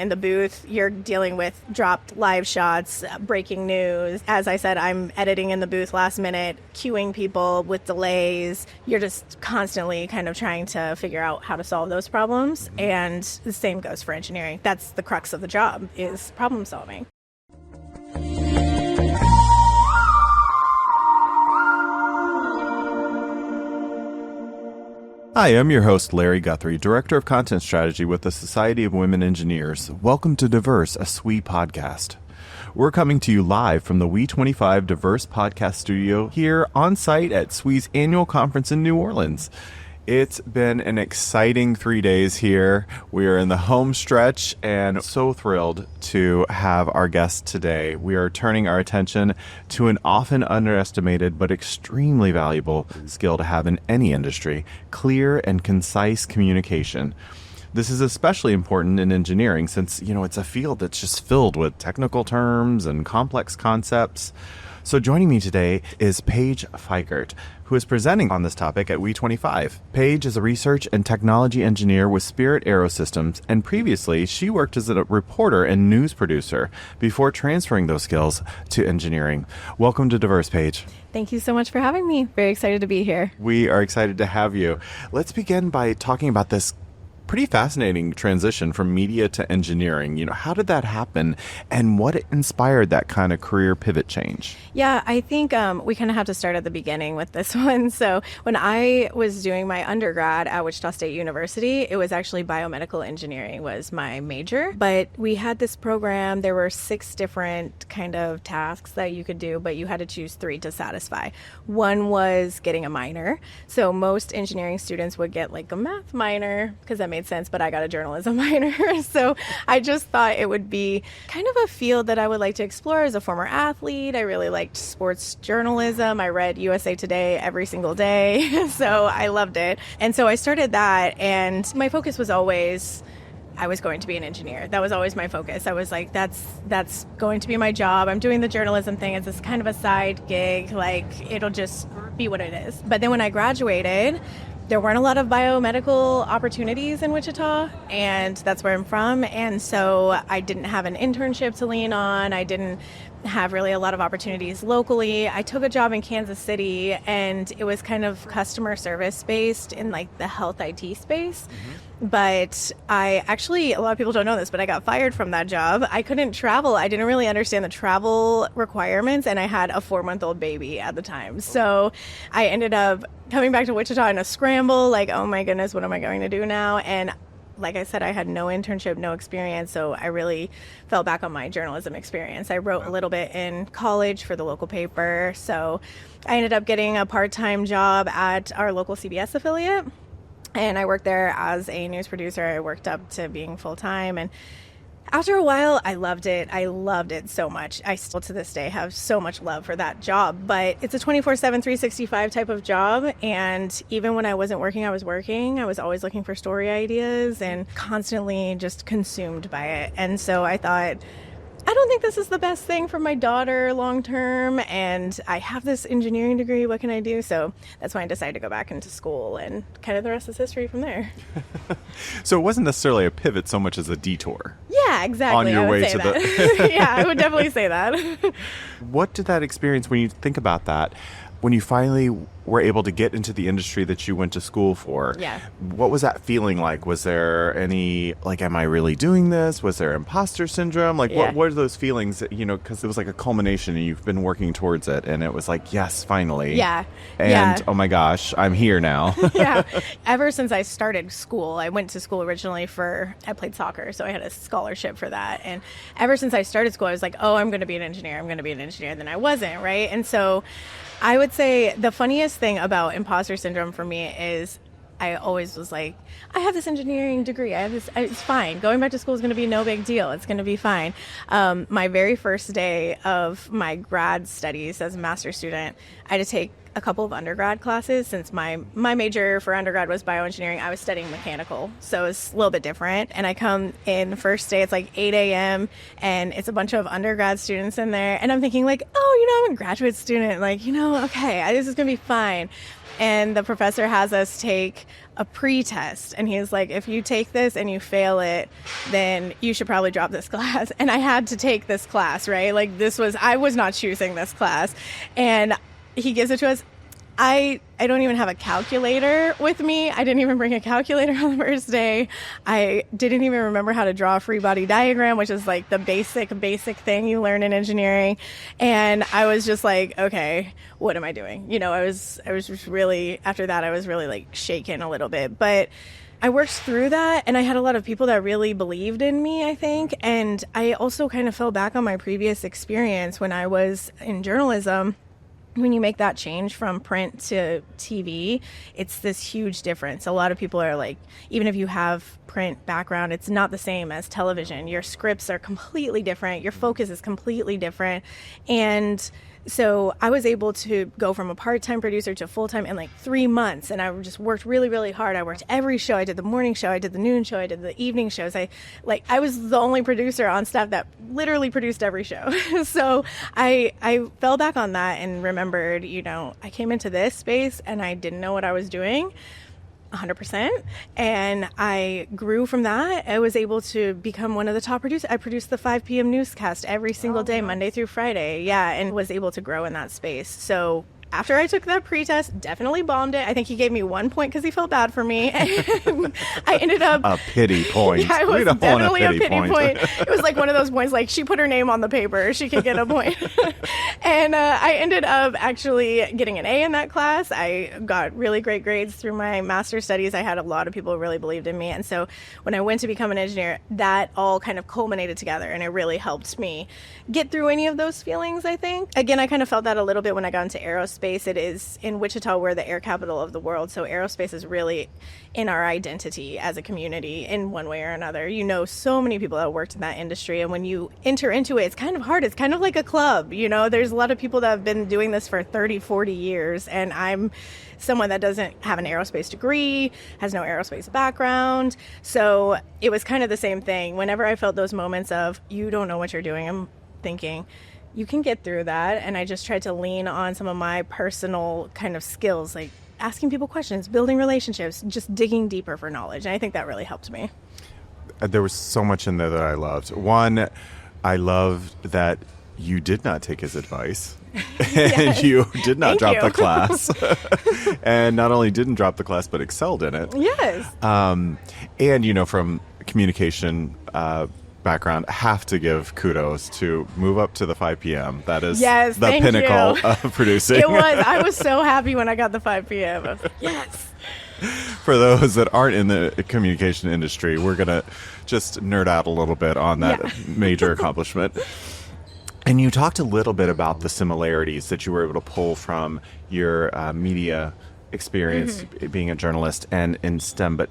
In the booth, you're dealing with dropped live shots, breaking news. As I said, I'm editing in the booth last minute, queuing people with delays. You're just constantly kind of trying to figure out how to solve those problems. And the same goes for engineering. That's the crux of the job, is problem solving. Hi, I'm your host, Larry Guthrie, Director of Content Strategy with the Society of Women Engineers. Welcome to Diverse, a SWE podcast. We're coming to you live from the WE25 Diverse Podcast Studio here on site at SWE's annual conference in New Orleans. It's been an exciting 3 days here. We are in the home stretch and so thrilled to have our guest today. We are turning our attention to an often underestimated but extremely valuable skill to have in any industry: clear and concise communication. This is especially important in engineering since, it's a field that's just filled with technical terms and complex concepts. So joining me today is Paige Feikert, who is presenting on this topic at WE25. Paige is a research and technology engineer with Spirit AeroSystems, and previously she worked as a reporter and news producer before transferring those skills to engineering. Welcome to Diverse, Paige. Thank you so much for having me. Very excited to be here. We are excited to have you. Let's begin by talking about this pretty fascinating transition from media to engineering. How did that happen, and what inspired that kind of career pivot change? Yeah, I think we kind of have to start at the beginning with this one. So when I was doing my undergrad at Wichita State University, it was actually biomedical engineering was my major. But we had this program. There were 6 different kind of tasks that you could do, but you had to choose 3 to satisfy. One was getting a minor. So most engineering students would get like a math minor because that made sense, but I got a journalism minor. So I just thought it would be kind of a field that I would like to explore as a former athlete. I really liked sports journalism. I read USA Today every single day. So I loved it. And so I started that, and my focus was always I was going to be an engineer. That was always my focus. I was like, that's going to be my job. I'm doing the journalism thing as this kind of a side gig. Like, it'll just be what it is. But then when I graduated, there weren't a lot of biomedical opportunities in Wichita, and that's where I'm from. And so I didn't have an internship to lean on. I didn't have really a lot of opportunities locally. I took a job in Kansas City, and it was kind of customer service based in like the health IT space. But I actually, a lot of people don't know this, but I got fired from that job. I couldn't travel. I didn't really understand the travel requirements, and I had a 4-month-old baby at the time. So I ended up coming back to Wichita in a scramble, like, oh my goodness, what am I going to do now? And like I said, I had no internship, no experience, so I really fell back on my journalism experience. I wrote a little bit in college for the local paper, so I ended up getting a part-time job at our local CBS affiliate. And I worked there as a news producer. I worked up to being full-time. And after a while, I loved it. I loved it so much. I still to this day have so much love for that job. But it's a 24/7, 365 type of job. And even when I wasn't working, I was working. I was always looking for story ideas and constantly just consumed by it. And so I thought, I don't think this is the best thing for my daughter long term, and I have this engineering degree. What can I do? So that's when I decided to go back into school, and kind of the rest is history from there. So it wasn't necessarily a pivot so much as a detour. Yeah, exactly. On your way to the yeah, I would definitely say that. What did that experience, when you think about that, when you finally were able to get into the industry that you went to school for, what was that feeling like? Was there any, like, am I really doing this? Was there imposter syndrome? Like, what are those feelings that, because it was like a culmination and you've been working towards it, and it was like, yes, finally. Yeah. And, oh my gosh, I'm here now. Yeah. Ever since I started school, I went to school originally I played soccer, so I had a scholarship for that. And ever since I started school, I was like, oh, I'm going to be an engineer. I'm going to be an engineer. And then I wasn't, right? And so I would say the funniest thing about imposter syndrome for me is I always was like, I have this engineering degree. It's fine. Going back to school is going to be no big deal. It's going to be fine. My very first day of my grad studies as a master's student, I had to take a couple of undergrad classes. Since my major for undergrad was bioengineering, I was studying mechanical, so it's a little bit different. And I come in first day, it's like 8 a.m. and it's a bunch of undergrad students in there, and I'm thinking like, oh, I'm a graduate student, like, okay, this is gonna be fine. and the professor has us take a pre-test, and he's like, if you take this and you fail it, then you should probably drop this class. And I had to take this class, right? Like, I was not choosing this class, and he gives it to us. I don't even have a calculator with me. I didn't even bring a calculator on the first day. I didn't even remember how to draw a free body diagram, which is like the basic thing you learn in engineering. And I was just like, okay, what am I doing? I was just really, after that, I was really like shaken a little bit. But I worked through that, and I had a lot of people that really believed in me, I think. And I also kind of fell back on my previous experience when I was in journalism. When you make that change from print to TV, it's this huge difference. A lot of people are like, even if you have print background, it's not the same as television. Your scripts are completely different. Your focus is completely different. And so I was able to go from a part-time producer to full-time in like 3 months. And I just worked really, really hard. I worked every show. I did the morning show. I did the noon show. I did the evening shows. I was the only producer on staff that literally produced every show. So I fell back on that and remembered, I came into this space and I didn't know what I was doing 100%. And I grew from that. I was able to become one of the top producers. I produced the 5 p.m. newscast every single day, Monday through Friday. Yeah. And was able to grow in that space. So after I took that pre-test, definitely bombed it. I think he gave me 1 point because he felt bad for me. And I ended up... A pity point. Yeah, it was definitely a pity point. It was like one of those points, like she put her name on the paper, she could get a point. And I ended up actually getting an A in that class. I got really great grades through my master's studies. I had a lot of people who really believed in me. And so when I went to become an engineer, that all kind of culminated together, and it really helped me get through any of those feelings, I think. Again, I kind of felt that a little bit when I got into aerospace. It is in Wichita, we're the air capital of the world. So aerospace is really in our identity as a community in one way or another. So many people that worked in that industry. And when you enter into it, it's kind of hard. It's kind of like a club. There's a lot of people that have been doing this for 30, 40 years. And I'm someone that doesn't have an aerospace degree, has no aerospace background. So it was kind of the same thing. Whenever I felt those moments of, you don't know what you're doing, I'm thinking, you can get through that. And I just tried to lean on some of my personal kind of skills, like asking people questions, building relationships, just digging deeper for knowledge. And I think that really helped me. There was so much in there that I loved. One, I loved that you did not take his advice. And you did not drop the class. And not only didn't drop the class, but excelled in it. Yes. And, from communication background, have to give kudos to move up to the 5 p.m. That is the pinnacle of producing. It was. I was so happy when I got the 5 p.m. Yes. For those that aren't in the communication industry, we're going to just nerd out a little bit on that major accomplishment. And you talked a little bit about the similarities that you were able to pull from your media experience, being a journalist and in STEM, but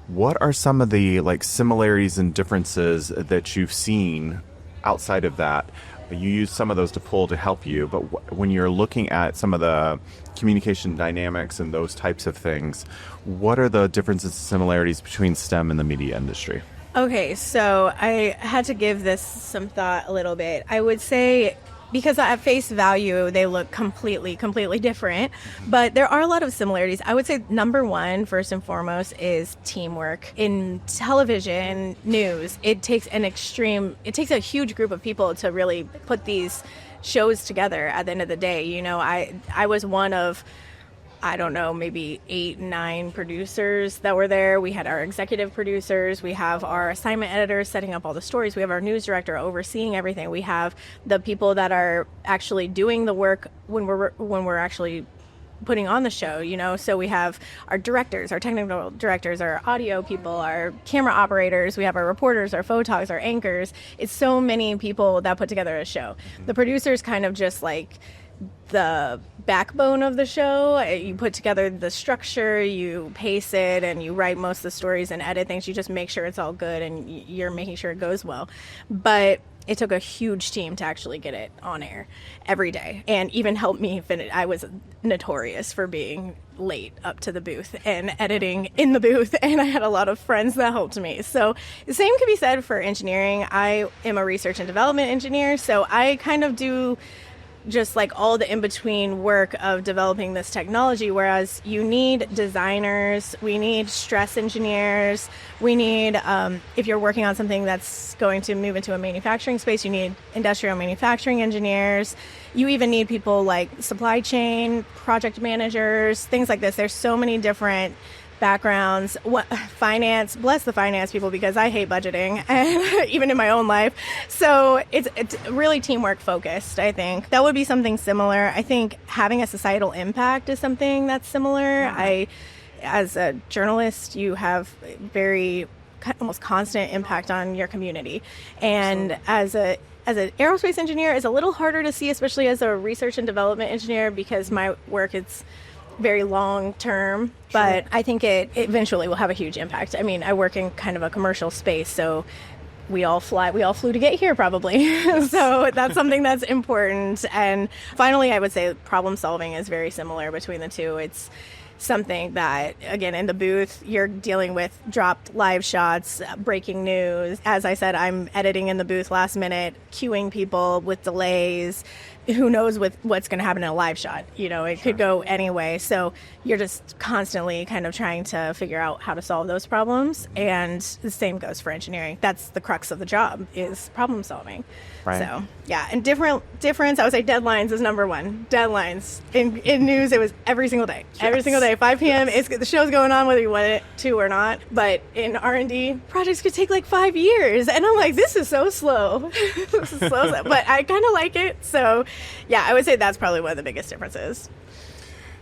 what are some of the similarities and differences that you've seen outside of that? You use some of those to pull to help you, but when you're looking at some of the communication dynamics and those types of things, what are the differences and similarities between STEM and the media industry? Okay, so I had to give this some thought a little bit. I would say, because at face value, they look completely different, but there are a lot of similarities. I would say number one, first and foremost, is teamwork. In television news, it takes a huge group of people to really put these shows together at the end of the day. I was one of, I don't know, maybe 8, 9 producers that were there. We had our executive producers. We have our assignment editors setting up all the stories. We have our news director overseeing everything. We have the people that are actually doing the work when we're actually putting on the show, So we have our directors, our technical directors, our audio people, our camera operators. We have our reporters, our photogs, our anchors. It's so many people that put together a show. The producers kind of just like the backbone of the show. You put together the structure, you pace it, and you write most of the stories and edit things. You just make sure it's all good and you're making sure it goes well. But it took a huge team to actually get it on air every day and even help me finish. I was notorious for being late up to the booth and editing in the booth, and I had a lot of friends that helped me. So the same could be said for engineering. I am a research and development engineer, so I kind of do just like all the in-between work of developing this technology, whereas you need designers, we need stress engineers, we need, if you're working on something that's going to move into a manufacturing space, you need industrial manufacturing engineers. You even need people like supply chain, project managers, things like this. There's so many different backgrounds. Finance, bless the finance people, because I hate budgeting, and even in my own life. So it's really teamwork focused, I think. That would be something similar. I think having a societal impact is something that's similar. As a journalist, you have very almost constant impact on your community. And as an aerospace engineer, it's a little harder to see, especially as a research and development engineer, because my work is very long term, but I think it eventually will have a huge impact. I mean, I work in kind of a commercial space, so we all flew to get here probably. So that's something that's important. And finally, I would say problem solving is very similar between the two. It's something that, again, in the booth, you're dealing with dropped live shots, breaking news. As I said, I'm editing in the booth last minute, queuing people with delays. Who knows what's going to happen in a live shot? It could go anyway. So you're just constantly kind of trying to figure out how to solve those problems. And the same goes for engineering. That's the crux of the job, is problem solving. Right. So, yeah. And difference, I would say deadlines is number one. Deadlines. In news, it was every single day. Yes. Every single day. 5 p.m. The show's going on whether you want it to or not. But in R&D, projects could take like 5 years. And I'm like, this is so slow. This is slow. But I kind of like it. So, yeah, I would say that's probably one of the biggest differences.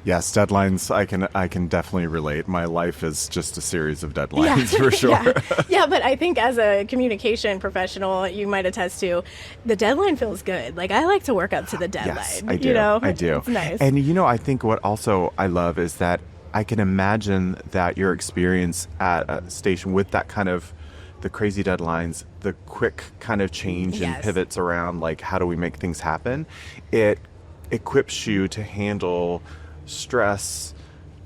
Yes, deadlines, I can definitely relate. My life is just a series of deadlines, for sure. Yeah, but I think as a communication professional, you might attest to, the deadline feels good. Like, I like to work up to the deadline. Yes, I do. I do. It's nice. And, I think what also I love is that I can imagine that your experience at a station with that kind of the crazy deadlines, the quick kind of change and pivots around, like, how do we make things happen? It equips you to handle stress,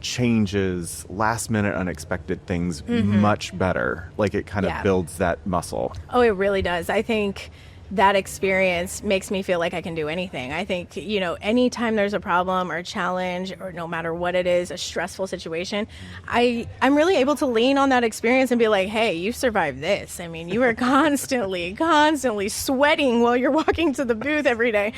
changes, last minute unexpected things much better. Like, it kind of builds that muscle. Oh, it really does. I think that experience makes me feel like I can do anything. I think, anytime there's a problem or a challenge, or no matter what it is, a stressful situation, I'm really able to lean on that experience and be like, hey, you survived this. I mean, you were constantly sweating while you're walking to the booth every day.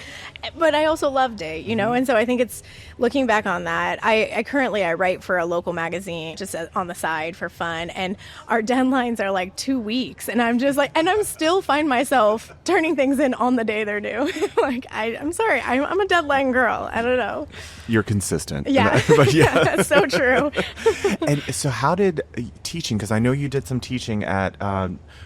But I also loved it, and so I think it's looking back on that. I currently write for a local magazine just on the side for fun, and our deadlines are like 2 weeks, and I'm just like, and I'm still find myself turning things in on the day they're due. Like, I'm sorry, I'm a deadline girl. I don't know. You're consistent. Yeah. But yeah. That's so true. And so how did teaching, because I know you did some teaching at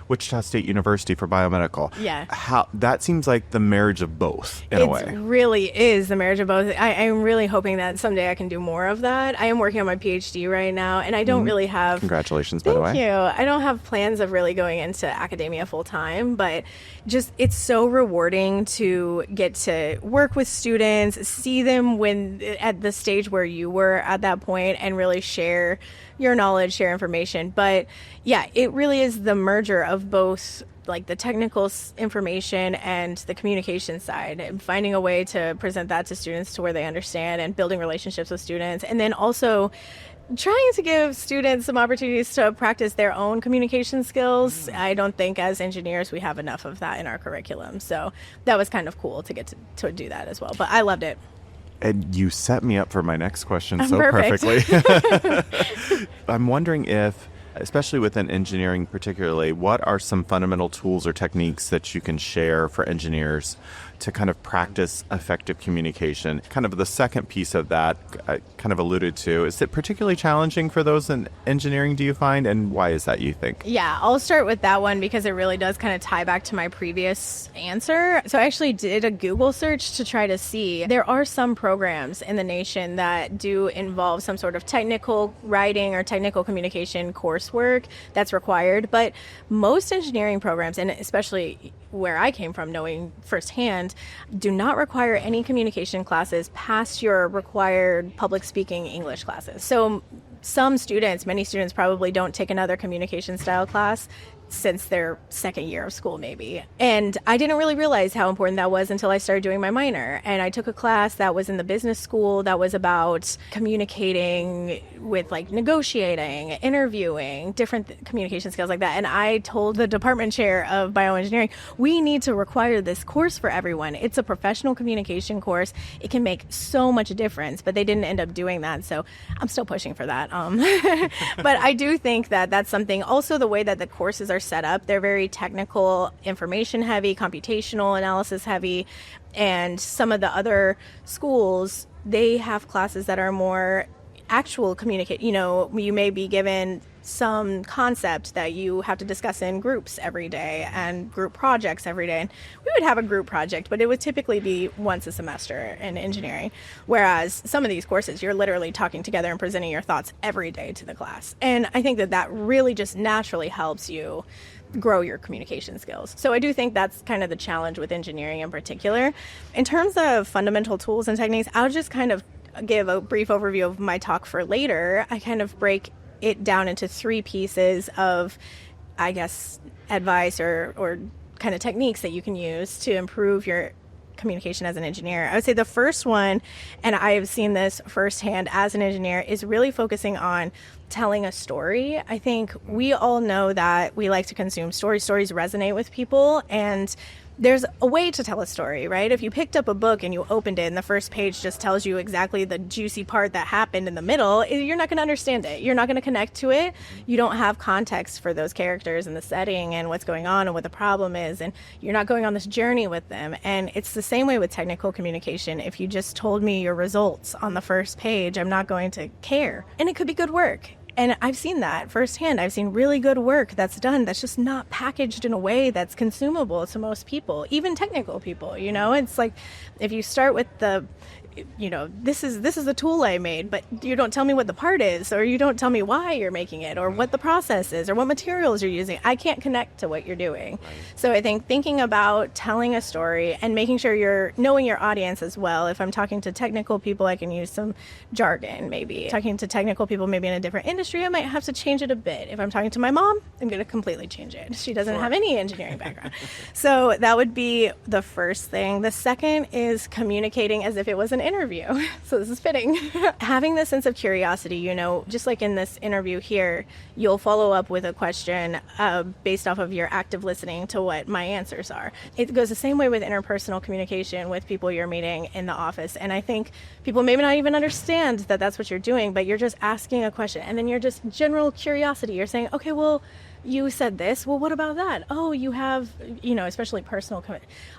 Wichita State University for biomedical. Yeah. How that seems like the marriage of both in a way. It really is the marriage of both. I'm really hoping that someday I can do more of that. I am working on my PhD right now, and I don't really have... Congratulations, by the way. Thank you. I don't have plans of really going into academia full time, but just it's so rewarding to get to work with students, see them when at the stage where you were at that point, and really share your knowledge, share information. But yeah, it really is the merger of both, like the technical information and the communication side, and finding a way to present that to students to where they understand, and building relationships with students, and then also trying to give students some opportunities to practice their own communication skills. I don't think as engineers we have enough of that in our curriculum. So that was kind of cool to get to do that as well. But I loved it. And you set me up for my next question Perfect. Perfectly. I'm wondering if, especially within engineering particularly, what are some fundamental tools or techniques that you can share for engineers to kind of practice effective communication? Kind of the second piece of that I kind of alluded to. Is it particularly challenging for those in engineering, do you find? And why is that, you think? Yeah, I'll start with that one because it really does kind of tie back to my previous answer. So I actually did a Google search to try to see. There are some programs in the nation that do involve some sort of technical writing or technical communication coursework that's required. But most engineering programs, and especially where I came from, knowing firsthand, do not require any communication classes past your required public speaking English classes. So many students probably don't take another communication style class since their second year of school, maybe. And I didn't really realize how important that was until I started doing my minor. And I took a class that was in the business school that was about communicating with like negotiating, interviewing, different communication skills like that. And I told the department chair of bioengineering, we need to require this course for everyone. It's a professional communication course. It can make so much difference, but they didn't end up doing that. So I'm still pushing for that. But I do think that that's something. Also, the way that the courses are set up, they're very technical, information heavy, computational analysis heavy, and some of the other schools, they have classes that are more actual communicate. You may be given some concept that you have to discuss in groups every day and group projects every day. And we would have a group project, but it would typically be once a semester in engineering. Whereas some of these courses, you're literally talking together and presenting your thoughts every day to the class. And I think that that really just naturally helps you grow your communication skills. So I do think that's kind of the challenge with engineering in particular. In terms of fundamental tools and techniques, I'll just kind of give a brief overview of my talk for later. I kind of break it down into 3 pieces of, I guess, advice or kind of techniques that you can use to improve your communication as an engineer. I would say the first one, and I have seen this firsthand as an engineer, is really focusing on telling a story. I think we all know that we like to consume stories. Stories resonate with people, and there's a way to tell a story, right? If you picked up a book and you opened it and the first page just tells you exactly the juicy part that happened in the middle, you're not going to understand it. You're not going to connect to it. You don't have context for those characters and the setting and what's going on and what the problem is. And you're not going on this journey with them. And it's the same way with technical communication. If you just told me your results on the first page, I'm not going to care. And it could be good work. And I've seen that firsthand. I've seen really good work that's done that's just not packaged in a way that's consumable to most people, even technical people. It's like if you start with this is the tool I made, but you don't tell me what the part is, or you don't tell me why you're making it, or what the process is, or what materials you're using. I can't connect to what you're doing. Right. So I think thinking about telling a story and making sure you're knowing your audience as well. If I'm talking to technical people, I can use some jargon, maybe. Talking to technical people maybe in a different industry, I might have to change it a bit. If I'm talking to my mom, I'm going to completely change it. She doesn't have any engineering background. So that would be the first thing. The second is communicating as if it was an interview. So this is fitting. Having this sense of curiosity, just like in this interview here, you'll follow up with a question based off of your active listening to what my answers are. It goes the same way with interpersonal communication with people you're meeting in the office. And I think people maybe not even understand that that's what you're doing, but you're just asking a question. And then you're just general curiosity. You're saying, okay, well, you said this. Well, what about that? Oh, you have, especially personal.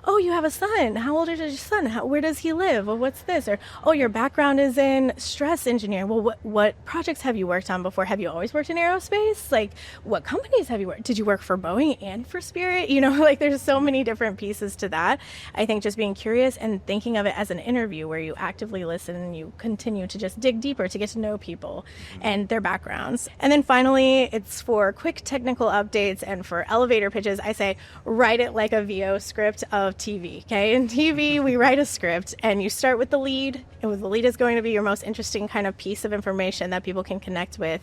Oh, you have a son. How old is your son? Where does he live? Well, what's this? Or, oh, your background is in stress engineering. Well, what projects have you worked on before? Have you always worked in aerospace? Like, what companies have you worked? Did you work for Boeing and for Spirit? There's so many different pieces to that. I think just being curious and thinking of it as an interview where you actively listen and you continue to just dig deeper to get to know people and their backgrounds. And then finally, it's for quick technical updates and for elevator pitches, I say write it like a VO script of TV. Okay, in TV we write a script and you start with the lead, and the lead is going to be your most interesting kind of piece of information that people can connect with.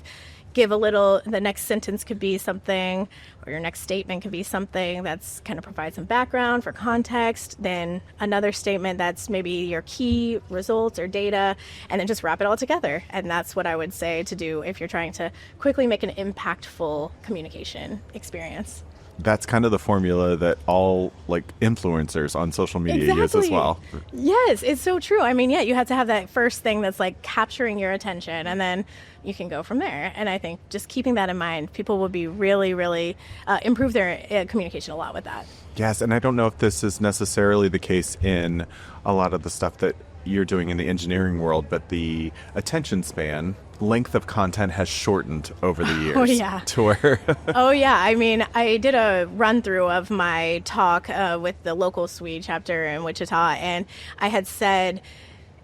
Give a little, the next sentence could be something, or your next statement could be something that's kind of provide some background for context, then another statement that's maybe your key results or data, and then just wrap it all together. And that's what I would say to do if you're trying to quickly make an impactful communication experience. That's kind of the formula that all influencers on social media use as well. Yes, it's so true. I mean, you have to have that first thing that's capturing your attention, and then you can go from there. And I think just keeping that in mind, people will be really, really improve their communication a lot with that. Yes, and I don't know if this is necessarily the case in a lot of the stuff that you're doing in the engineering world, but the attention span, length of content has shortened over the years. Oh, yeah. To where Oh, yeah. I mean, I did a run through of my talk with the local SWE chapter in Wichita, and I had said,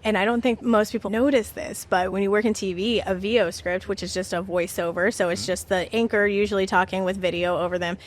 And I don't think most people notice this, but when you work in TV, a VO script, which is just a voiceover, so it's just the anchor usually talking with video over them,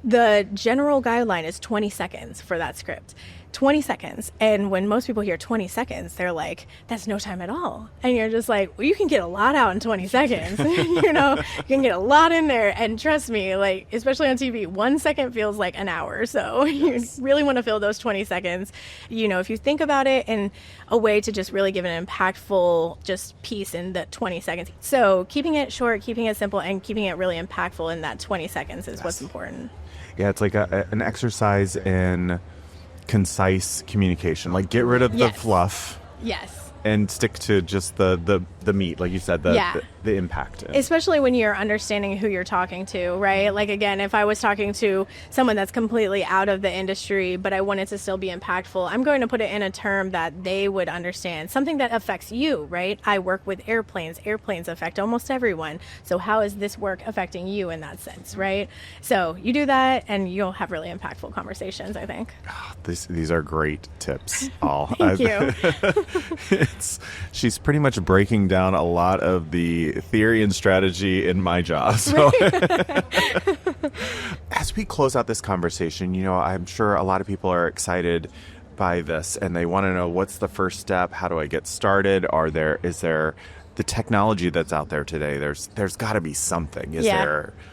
the general guideline is 20 seconds for that script. 20 seconds. And when most people hear 20 seconds, they're like, that's no time at all. And you're just like, well, you can get a lot out in 20 seconds. You can get a lot in there. And trust me, like, especially on TV, 1 second feels like an hour. So you really want to fill those 20 seconds. If you think about it in a way to just really give an impactful just piece in the 20 seconds. So keeping it short, keeping it simple, and keeping it really impactful in that 20 seconds is what's important. Yeah, it's like an exercise in concise communication. Like, get rid of the fluff. Yes. And stick to just the meat, like you said, the impact. Especially when you're understanding who you're talking to, right? Like, again, if I was talking to someone that's completely out of the industry, but I wanted to still be impactful, I'm going to put it in a term that they would understand, something that affects you, right? I work with airplanes. Airplanes affect almost everyone. So how is this work affecting you in that sense, right? So you do that and you'll have really impactful conversations, I think. These are great tips, all. Thank you. She's pretty much breaking down a lot of the theory and strategy in my job. So as we close out this conversation, I'm sure a lot of people are excited by this and they want to know, what's the first step? How do I get started? Is there the technology that's out there today? There's got to be something.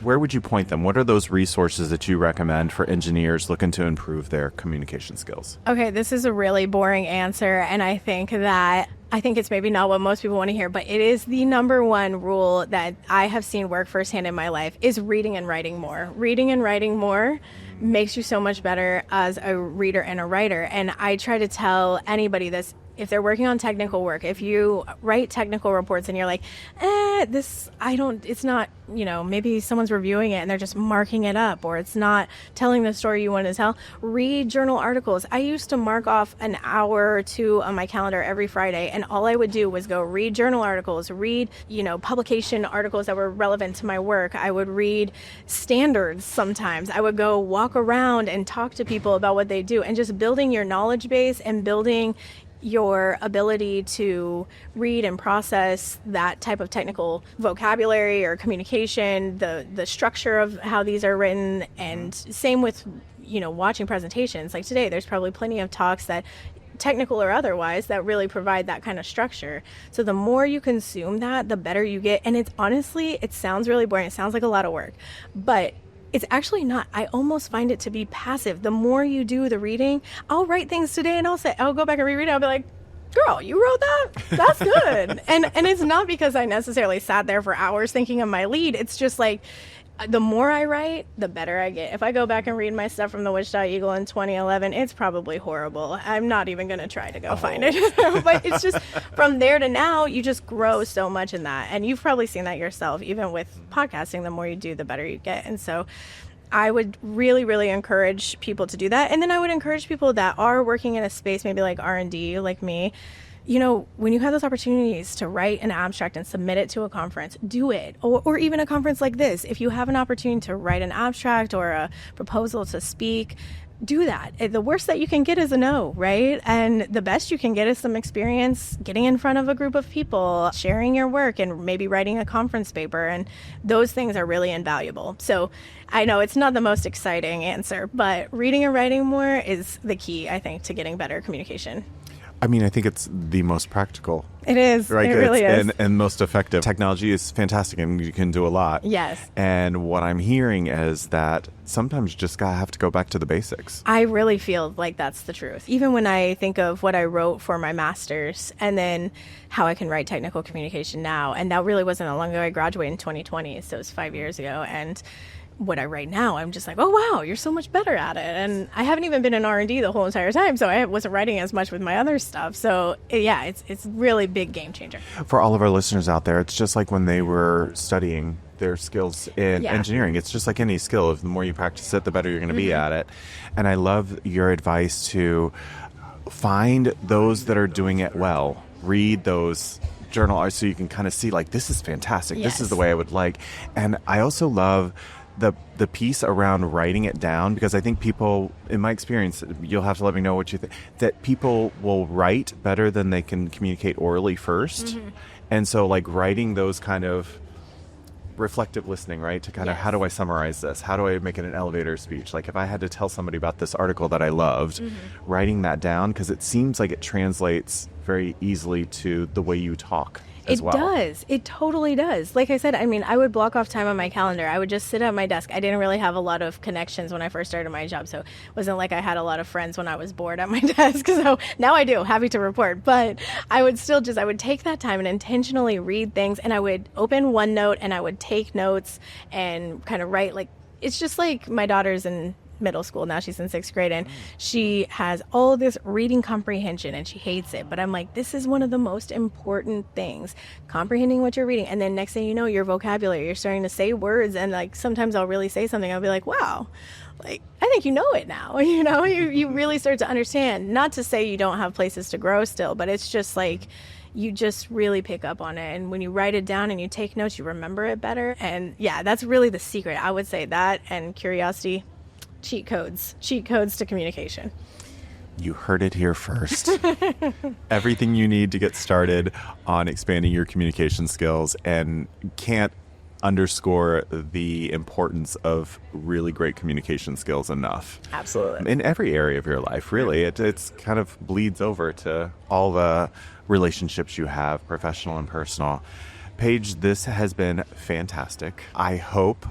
Where would you point them? What are those resources that you recommend for engineers looking to improve their communication skills? Okay, this is a really boring answer, and I think it's maybe not what most people want to hear, but it is the number one rule that I have seen work firsthand in my life is reading and writing more. Reading and writing more makes you so much better as a reader and a writer. And I try to tell anybody this. If they're working on technical work, if you write technical reports and you're like, it's not, maybe someone's reviewing it and they're just marking it up, or it's not telling the story you want to tell, read journal articles. I used to mark off an hour or two on my calendar every Friday, and all I would do was go read journal articles, read, publication articles that were relevant to my work. I would read standards sometimes. I would go walk around and talk to people about what they do, and just building your knowledge base and building your ability to read and process that type of technical vocabulary or communication, the structure of how these are written, and same with, watching presentations. Like today, there's probably plenty of talks that, technical or otherwise, that really provide that kind of structure. So the more you consume that, the better you get. And it sounds really boring. It sounds like a lot of work, but it's actually not. I almost find it to be passive. The more you do the reading, I'll write things today and I'll go back and reread it. I'll be like, girl, you wrote that? That's good. and it's not because I necessarily sat there for hours thinking of my lead. It's just like, the more I write, the better I get. If I go back and read my stuff from the Wichita Eagle in 2011, it's probably horrible. I'm not even going to try to go find it. But it's just from there to now, you just grow so much in that. And you've probably seen that yourself. Even with podcasting, the more you do, the better you get. And so I would really, really encourage people to do that. And then I would encourage people that are working in a space, maybe like R&D, like me, when you have those opportunities to write an abstract and submit it to a conference, do it. Or even a conference like this. If you have an opportunity to write an abstract or a proposal to speak, do that. The worst that you can get is a no, right? And the best you can get is some experience getting in front of a group of people, sharing your work, and maybe writing a conference paper. And those things are really invaluable. So I know it's not the most exciting answer, but reading and writing more is the key, I think, to getting better communication. I mean, I think it's the most practical. It is. Right? It really is. And most effective. Technology is fantastic and you can do a lot. Yes. And what I'm hearing is that sometimes you just have to go back to the basics. I really feel like that's the truth. Even when I think of what I wrote for my master's and then how I can write technical communication now. And that really wasn't that long ago. I graduated in 2020, so it was 5 years ago. And what I write now, I'm just like, oh, wow, you're so much better at it. And I haven't even been in R&D the whole entire time, so I wasn't writing as much with my other stuff. So, yeah, it's really big game changer. For all of our listeners out there, it's just like when they were studying their skills in engineering. It's just like any skill. If the more you practice it, the better you're going to be at it. And I love your advice to find those that are doing it well. Read those journal articles so you can kind of see, like, this is fantastic. Yes. This is the way I would like. And I also love the piece around writing it down, because I think people, in my experience, you'll have to let me know what you think, that people will write better than they can communicate orally first. Mm-hmm. And so like writing those kind of reflective listening, right? To kind of, how do I summarize this? How do I make it an elevator speech? Like if I had to tell somebody about this article that I loved, writing that down, because it seems like it translates very easily to the way you talk. It does. It totally does. Like I said, I mean, I would block off time on my calendar. I would just sit at my desk. I didn't really have a lot of connections when I first started my job, so it wasn't like I had a lot of friends when I was bored at my desk. So now I do, happy to report. But I would still I would take that time and intentionally read things, and I would open OneNote and I would take notes and kind of write. Like, it's just like my daughter's in middle school now, she's in 6th grade, and she has all this reading comprehension and she hates it, but I'm like, this is one of the most important things, comprehending what you're reading. And then next thing you know, your vocabulary, you're starting to say words, and like sometimes I'll really say something, I'll be like, wow, like I think you know it now. You really start to understand. Not to say you don't have places to grow still, but it's just like you just really pick up on it, and when you write it down and you take notes, you remember it better. And yeah, that's really the secret. I would say that, and curiosity. Cheat codes to communication. You heard it here first. Everything you need to get started on expanding your communication skills, and can't underscore the importance of really great communication skills enough. Absolutely. In every area of your life, really. It's kind of bleeds over to all the relationships you have, professional and personal. Paige, this has been fantastic. I hope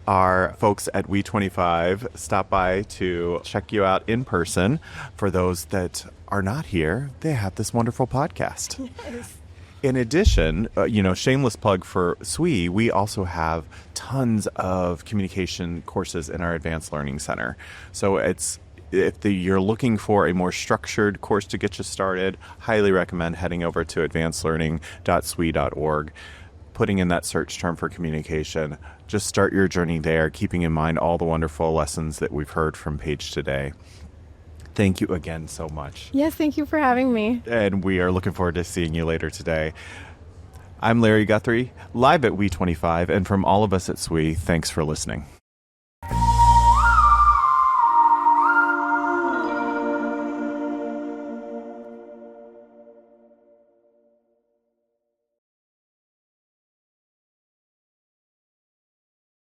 our folks at WE25 stop by to check you out in person. For those that are not here, they have this wonderful podcast. Yes. In addition, shameless plug for SWE, we also have tons of communication courses in our Advanced Learning Center. So if you're looking for a more structured course to get you started, highly recommend heading over to advancedlearning.swe.org. Putting in that search term for communication. Just start your journey there, keeping in mind all the wonderful lessons that we've heard from Paige today. Thank you again so much. Yes, thank you for having me. And we are looking forward to seeing you later today. I'm Larry Guthrie, live at WE25, and from all of us at SWE, thanks for listening.